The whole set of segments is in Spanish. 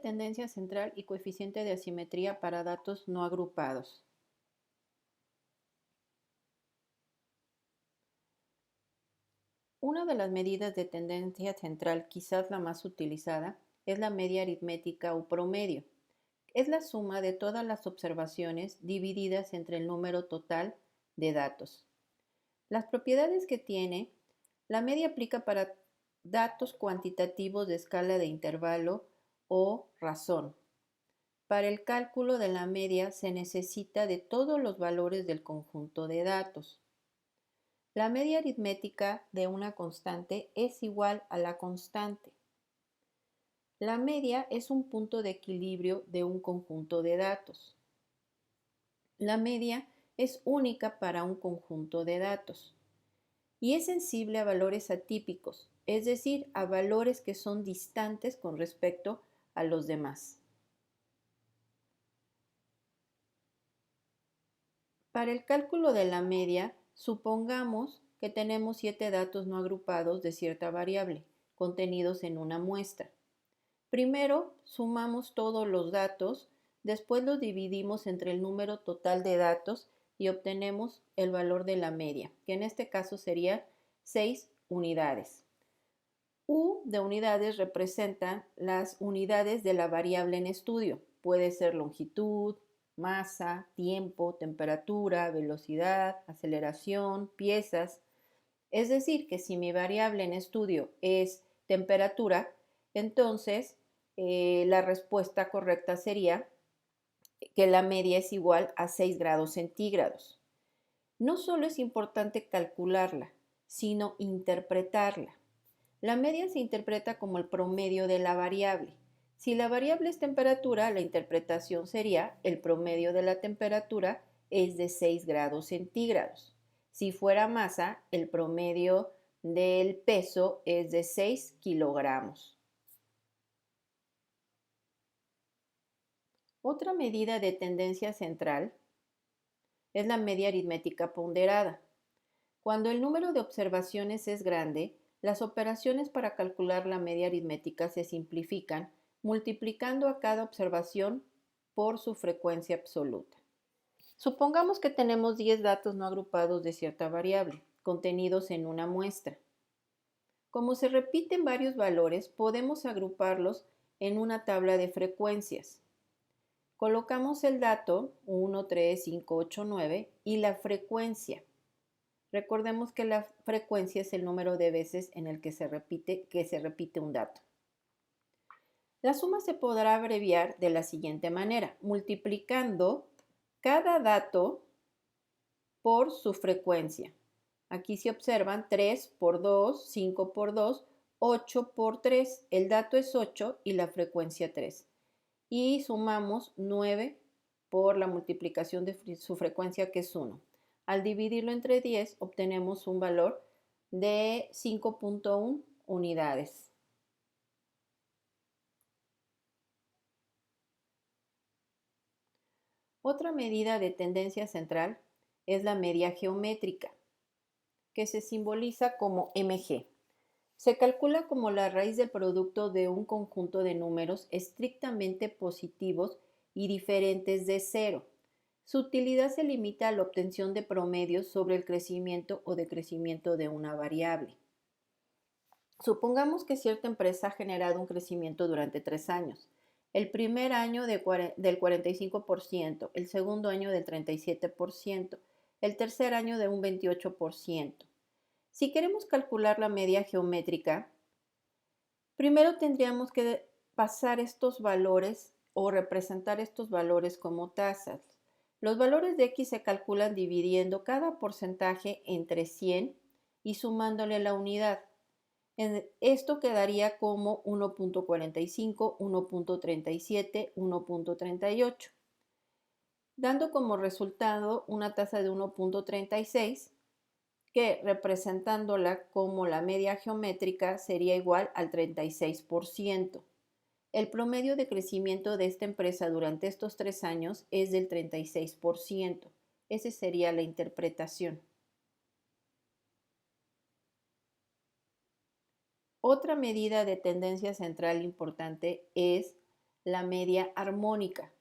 tendencia central y coeficiente de asimetría para datos no agrupados. Una de las medidas de tendencia central, quizás la más utilizada, es la media aritmética o promedio. Es la suma de todas las observaciones divididas entre el número total de datos. Las propiedades que tiene, la media aplica para datos cuantitativos de escala de intervalo o razón. Para el cálculo de la media se necesita de todos los valores del conjunto de datos. La media aritmética de una constante es igual a la constante. La media es un punto de equilibrio de un conjunto de datos. La media es única para un conjunto de datos y es sensible a valores atípicos, es decir, a valores que son distantes con respecto a los demás. Para el cálculo de la media, supongamos que tenemos 7 datos no agrupados de cierta variable, contenidos en una muestra. Primero, sumamos todos los datos, después los dividimos entre el número total de datos y obtenemos el valor de la media, que en este caso sería 6 unidades. U de unidades representan las unidades de la variable en estudio. Puede ser longitud, masa, tiempo, temperatura, velocidad, aceleración, piezas. Es decir, que si mi variable en estudio es temperatura, entonces la respuesta correcta sería que la media es igual a 6 grados centígrados. No solo es importante calcularla, sino interpretarla. La media se interpreta como el promedio de la variable. Si la variable es temperatura, la interpretación sería el promedio de la temperatura es de 6 grados centígrados. Si fuera masa, el promedio del peso es de 6 kilogramos. Otra medida de tendencia central es la media aritmética ponderada. Cuando el número de observaciones es grande, las operaciones para calcular la media aritmética se simplifican multiplicando a cada observación por su frecuencia absoluta. Supongamos que tenemos 10 datos no agrupados de cierta variable, contenidos en una muestra. Como se repiten varios valores, podemos agruparlos en una tabla de frecuencias. Colocamos el dato 1, 3, 5, 8, 9 y la frecuencia. Recordemos que la frecuencia es el número de veces en el que se repite un dato. La suma se podrá abreviar de la siguiente manera, multiplicando cada dato por su frecuencia. Aquí se observan 3 por 2, 5 por 2, 8 por 3. El dato es 8 y la frecuencia 3. Y sumamos 9 por la multiplicación de su frecuencia, que es 1. Al dividirlo entre 10 obtenemos un valor de 5.1 unidades. Otra medida de tendencia central es la media geométrica, que se simboliza como mg. Se calcula como la raíz del producto de un conjunto de números estrictamente positivos y diferentes de cero. Su utilidad se limita a la obtención de promedios sobre el crecimiento o decrecimiento de una variable. Supongamos que cierta empresa ha generado un crecimiento durante 3 años. El primer año del 45%, el segundo año del 37%, el tercer año de un 28%. Si queremos calcular la media geométrica, primero tendríamos que pasar estos valores o representar estos valores como tasas. Los valores de X se calculan dividiendo cada porcentaje entre 100 y sumándole la unidad. Esto quedaría como 1.45, 1.37, 1.38, dando como resultado una tasa de 1.36, que representándola como la media geométrica sería igual al 36%. El promedio de crecimiento de esta empresa durante estos 3 años es del 36%. Esa sería la interpretación. Otra medida de tendencia central importante es la media armónica,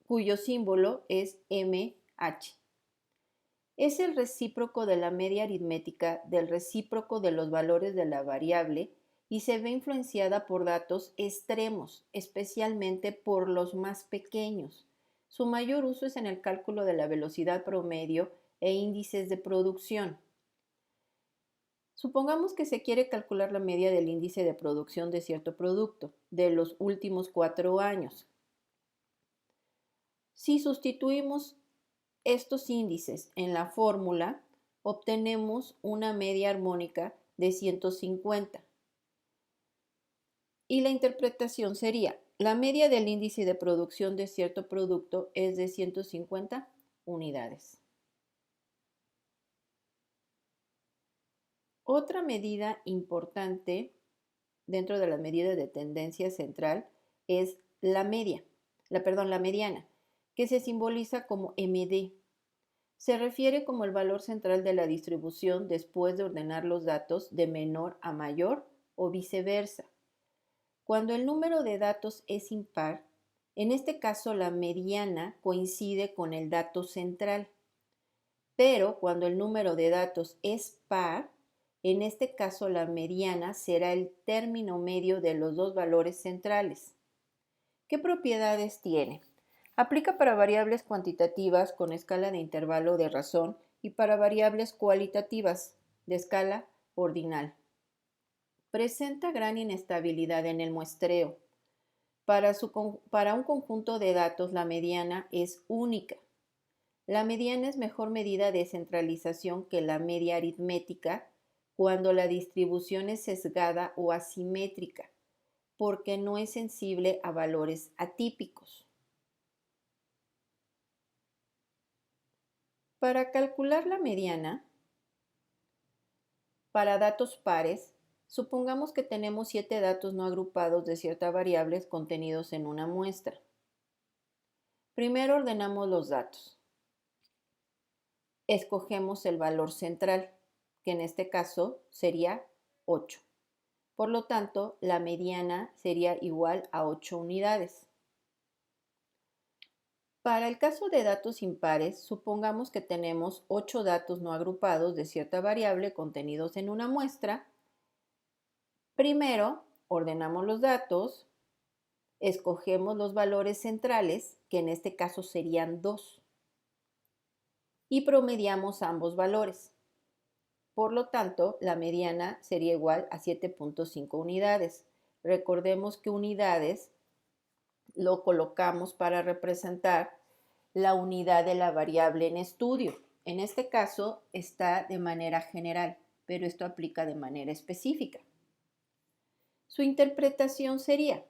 cuyo símbolo es MH. Es el recíproco de la media aritmética del recíproco de los valores de la variable y se ve influenciada por datos extremos, especialmente por los más pequeños. Su mayor uso es en el cálculo de la velocidad promedio e índices de producción. Supongamos que se quiere calcular la media del índice de producción de cierto producto de los últimos 4 años. Si sustituimos estos índices en la fórmula, obtenemos una media armónica de 150. Y la interpretación sería, la media del índice de producción de cierto producto es de 150 unidades. Otra medida importante dentro de la medida de tendencia central es la mediana, que se simboliza como MD. Se refiere como el valor central de la distribución después de ordenar los datos de menor a mayor o viceversa. Cuando el número de datos es impar, en este caso la mediana coincide con el dato central. Pero cuando el número de datos es par, en este caso la mediana será el término medio de los dos valores centrales. ¿Qué propiedades tiene? Aplica para variables cuantitativas con escala de intervalo de razón y para variables cualitativas de escala ordinal. Presenta gran inestabilidad en el muestreo. Para un conjunto de datos, la mediana es única. La mediana es mejor medida de centralización que la media aritmética cuando la distribución es sesgada o asimétrica, porque no es sensible a valores atípicos. Para calcular la mediana, para datos pares, supongamos que tenemos 7 datos no agrupados de ciertas variables contenidos en una muestra. Primero ordenamos los datos. Escogemos el valor central, que en este caso sería 8. Por lo tanto, la mediana sería igual a 8 unidades. Para el caso de datos impares, supongamos que tenemos 8 datos no agrupados de cierta variable contenidos en una muestra. Primero, ordenamos los datos, escogemos los valores centrales, que en este caso serían 2, y promediamos ambos valores. Por lo tanto, la mediana sería igual a 7.5 unidades. Recordemos que unidades lo colocamos para representar la unidad de la variable en estudio. En este caso está de manera general, pero esto aplica de manera específica. Su interpretación sería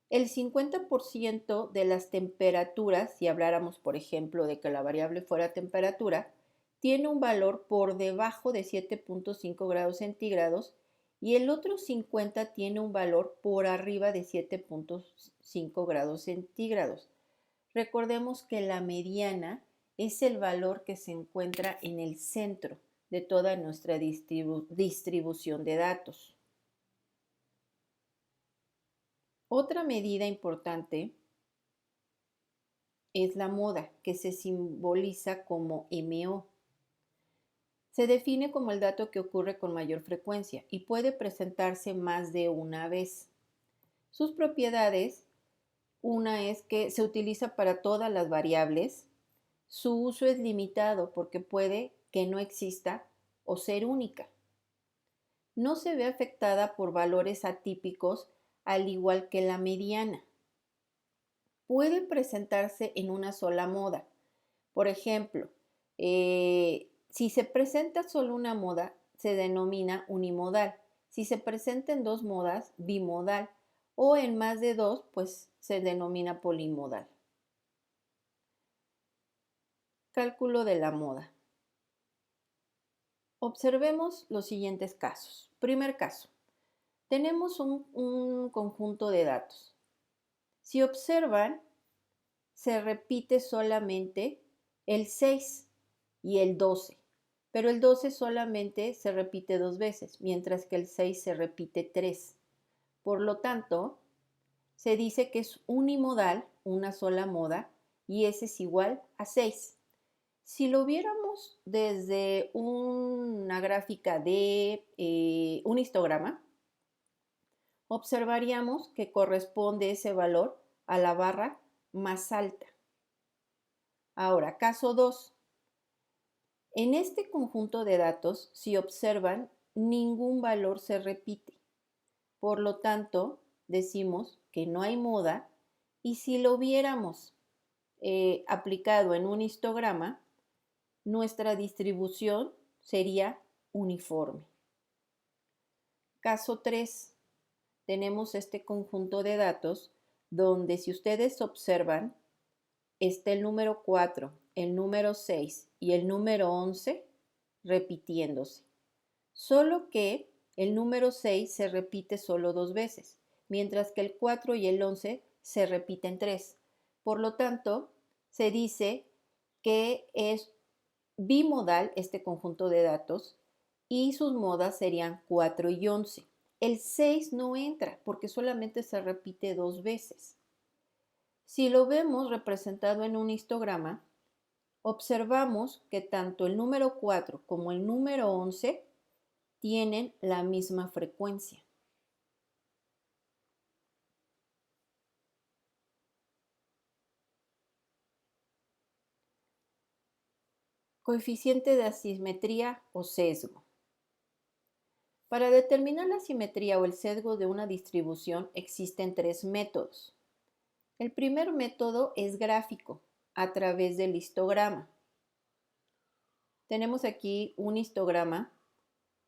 el 50% de las temperaturas, si habláramos por ejemplo de que la variable fuera temperatura, tiene un valor por debajo de 7.5 grados centígrados y el otro 50 tiene un valor por arriba de 7.5 grados centígrados. Recordemos que la mediana es el valor que se encuentra en el centro de toda nuestra distribución de datos. Otra medida importante es la moda, que se simboliza como MO. Se define como el dato que ocurre con mayor frecuencia y puede presentarse más de una vez. Sus propiedades, una es que se utiliza para todas las variables. Su uso es limitado porque puede que no exista o ser única. No se ve afectada por valores atípicos al igual que la mediana. Puede presentarse en una sola moda. Por ejemplo, si se presenta solo una moda, se denomina unimodal. Si se presenta en 2 modas, bimodal. O en más de 2, pues se denomina polimodal. Cálculo de la moda. Observemos los siguientes casos. Primer caso. Tenemos un conjunto de datos. Si observan, se repite solamente el 6 y el 12, pero el 12 solamente se repite 2 veces, mientras que el 6 se repite 3. Por lo tanto, se dice que es unimodal, una sola moda, y S es igual a 6. Si lo viéramos desde una gráfica de un histograma, observaríamos que corresponde ese valor a la barra más alta. Ahora, caso 2. En este conjunto de datos, si observan, ningún valor se repite. Por lo tanto, decimos que no hay moda, y si lo viéramos aplicado en un histograma, nuestra distribución sería uniforme. Caso 3. Tenemos este conjunto de datos donde, si ustedes observan, está el número 4, el número 6 y el número 11 repitiéndose. Solo que el número 6 se repite solo 2 veces, mientras que el 4 y el 11 se repiten 3. Por lo tanto, se dice que es bimodal este conjunto de datos y sus modas serían 4 y 11. El 6 no entra porque solamente se repite 2 veces. Si lo vemos representado en un histograma, observamos que tanto el número 4 como el número 11 tienen la misma frecuencia. Coeficiente de asimetría o sesgo. Para determinar la simetría o el sesgo de una distribución existen 3 métodos. El primer método es gráfico, a través del histograma. Tenemos aquí un histograma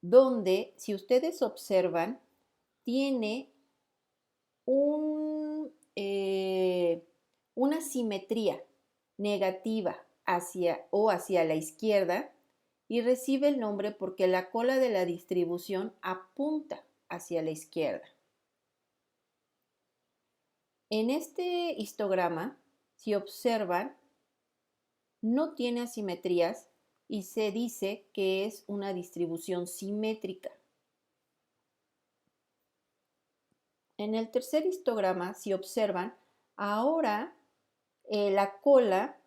donde, si ustedes observan, tiene una simetría negativa hacia la izquierda, y recibe el nombre porque la cola de la distribución apunta hacia la izquierda. En este histograma, si observan, no tiene asimetrías y se dice que es una distribución simétrica. En el tercer histograma, si observan, ahora la cola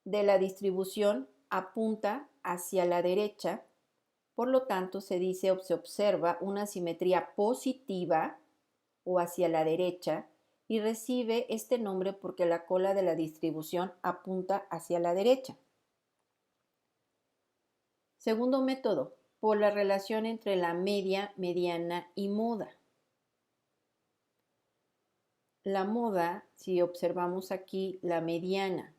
de la distribución apunta hacia la derecha, por lo tanto se dice o se observa una simetría positiva o hacia la derecha, y recibe este nombre porque la cola de la distribución apunta hacia la derecha. Segundo método, por la relación entre la media, mediana y moda. La moda, si observamos aquí la mediana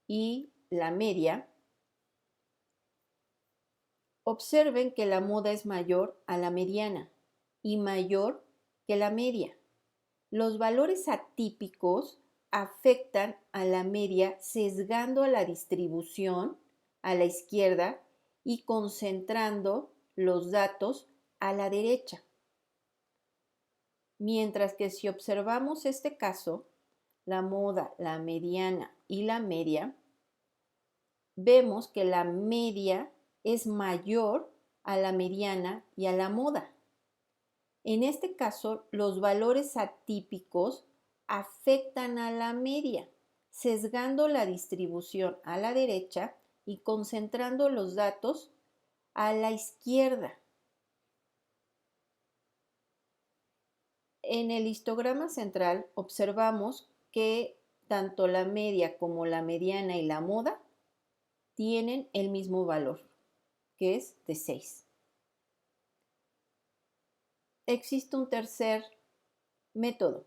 y la media, observen que la moda es mayor a la mediana y mayor que la media. Los valores atípicos afectan a la media sesgando a la distribución a la izquierda y concentrando los datos a la derecha. Mientras que si observamos este caso, la moda, la mediana y la media, vemos que la media es mayor a la mediana y a la moda. En este caso, los valores atípicos afectan a la media, sesgando la distribución a la derecha y concentrando los datos a la izquierda. En el histograma central observamos que tanto la media como la mediana y la moda tienen el mismo valor, que es de 6. Existe un tercer método,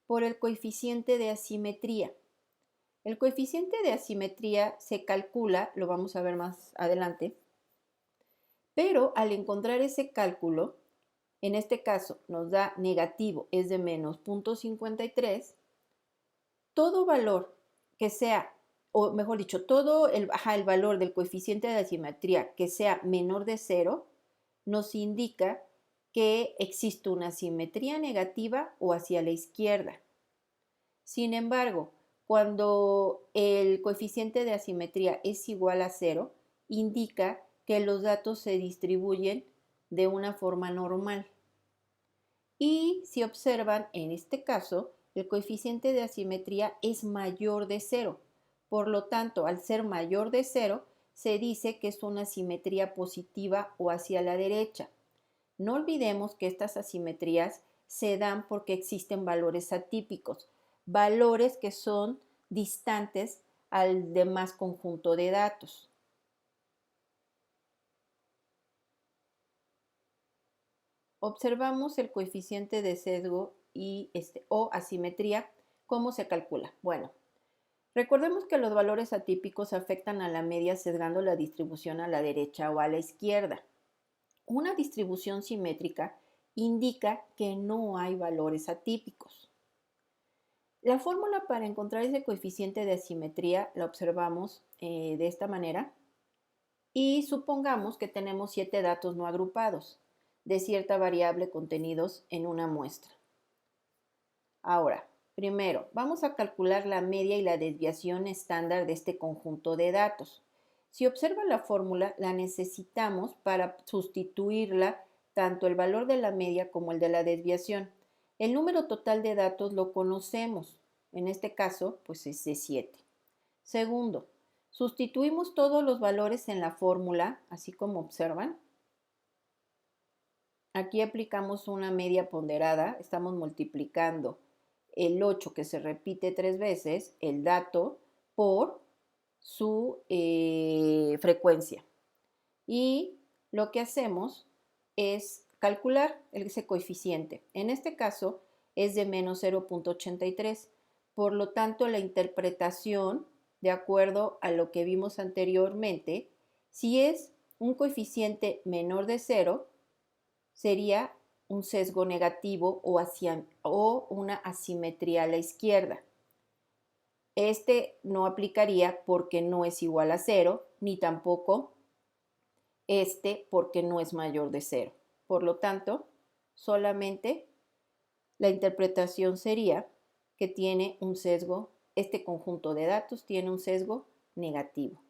por el coeficiente de asimetría. El coeficiente de asimetría se calcula, lo vamos a ver más adelante, pero al encontrar ese cálculo, en este caso nos da negativo, es de menos 0.53, todo valor que sea, o mejor dicho, todo el valor del coeficiente de asimetría que sea menor de 0, nos indica que existe una simetría negativa o hacia la izquierda. Sin embargo, cuando el coeficiente de asimetría es igual a 0, indica que los datos se distribuyen de una forma normal. Y si observan, en este caso, el coeficiente de asimetría es mayor de 0. Por lo tanto, al ser mayor de 0, se dice que es una simetría positiva o hacia la derecha. No olvidemos que estas asimetrías se dan porque existen valores atípicos, valores que son distantes al demás conjunto de datos. Observamos el coeficiente de sesgo o asimetría. ¿Cómo se calcula? Bueno, recordemos que los valores atípicos afectan a la media sesgando la distribución a la derecha o a la izquierda. Una distribución simétrica indica que no hay valores atípicos. La fórmula para encontrar ese coeficiente de asimetría la observamos de esta manera y supongamos que tenemos 7 datos no agrupados de cierta variable contenidos en una muestra. Ahora, primero, vamos a calcular la media y la desviación estándar de este conjunto de datos. Si observan la fórmula, la necesitamos para sustituirla tanto el valor de la media como el de la desviación. El número total de datos lo conocemos, en este caso, pues es de 7. Segundo, sustituimos todos los valores en la fórmula, así como observan. Aquí aplicamos una media ponderada, estamos multiplicando el 8 que se repite 3 veces, el dato, por su frecuencia. Y lo que hacemos es calcular ese coeficiente. En este caso es de menos 0.83. Por lo tanto, la interpretación, de acuerdo a lo que vimos anteriormente, si es un coeficiente menor de 0, sería un sesgo negativo o una asimetría a la izquierda. Este no aplicaría porque no es igual a 0, ni tampoco este porque no es mayor de 0. Por lo tanto, solamente la interpretación sería que tiene un sesgo, este conjunto de datos tiene un sesgo negativo.